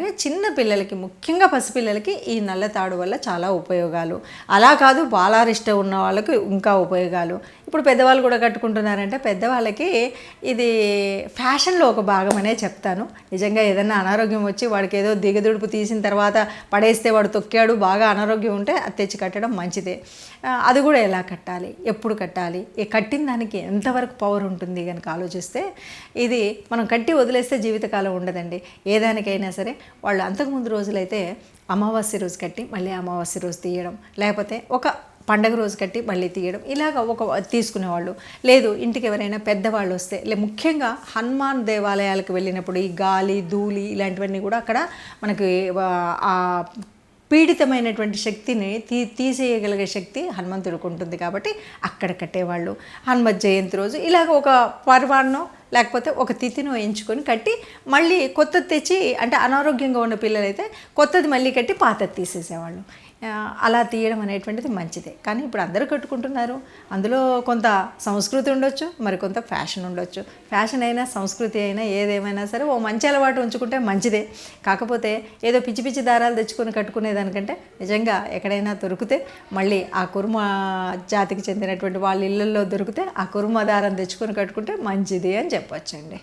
అలాగే చిన్న పిల్లలకి, ముఖ్యంగా పసిపిల్లలకి ఈ నల్ల తాడు వల్ల చాలా ఉపయోగాలు. అలా కాదు బాలారిష్ట ఉన్న వాళ్ళకి ఇంకా ఉపయోగాలు. ఇప్పుడు పెద్దవాళ్ళు కూడా కట్టుకుంటున్నారంటే పెద్దవాళ్ళకి ఇది ఫ్యాషన్లో ఒక భాగమనే చెప్తాను. నిజంగా ఏదైనా అనారోగ్యం వచ్చి వాడికి ఏదో దిగదుడుపు తీసిన తర్వాత పడేస్తే వాడు తొక్కాడు, బాగా అనారోగ్యం ఉంటే అది తెచ్చి కట్టడం మంచిదే. అది కూడా ఎలా కట్టాలి, ఎప్పుడు కట్టాలి, కట్టిన దానికి ఎంతవరకు పవర్ ఉంటుంది కనుక ఆలోచిస్తే ఇది మనం కట్టి వదిలేస్తే జీవితకాలం ఉండదండి. ఏ దానికైనా సరే వాళ్ళు అంతకుముందు రోజులైతే అమావాస్య రోజు కట్టి మళ్ళీ అమావాస్య రోజు తీయడం, లేకపోతే ఒక పండగ రోజు కట్టి మళ్ళీ తీయడం, ఇలాగ ఒక తీసుకునేవాళ్ళు. లేదు ఇంటికి ఎవరైనా పెద్దవాళ్ళు వస్తే, ముఖ్యంగా హనుమాన్ దేవాలయాలకు వెళ్ళినప్పుడు ఈ గాలి ధూళి ఇలాంటివన్నీ కూడా అక్కడ మనకి ఆ పీడితమైనటువంటి శక్తిని తీసేయగలిగే శక్తి హనుమంతుడికి ఉంటుంది కాబట్టి అక్కడ కట్టేవాళ్ళు. హనుమత్ జయంతి రోజు ఇలాగ ఒక పర్వాన్నో లేకపోతే ఒక తిథినో ఎంచుకొని కట్టి మళ్ళీ కొత్తది తెచ్చి, అంటే అనారోగ్యంగా ఉన్న పిల్లలైతే కొత్తది మళ్ళీ కట్టి పాతది తీసేసేవాళ్ళు. అలా తీయడం అనేటువంటిది మంచిదే. కానీ ఇప్పుడు అందరూ కట్టుకుంటున్నారు. అందులో కొంత సంస్కృతి ఉండొచ్చు, మరి కొంత ఫ్యాషన్ ఉండొచ్చు. ఫ్యాషన్ అయినా సంస్కృతి అయినా ఏదేమైనా సరే ఓ మంచి అలవాటు ఉంచుకుంటే మంచిదే. కాకపోతే ఏదో పిచ్చి పిచ్చి దారాలు తెచ్చుకొని కట్టుకునేదానికంటే నిజంగా ఎక్కడైనా దొరికితే మళ్ళీ ఆ కుర్మ జాతికి చెందినటువంటి వాళ్ళ ఇళ్ళల్లో దొరికితే ఆ కుర్మ దారం తెచ్చుకొని కట్టుకుంటే మంచిది అని చెప్పొచ్చండి.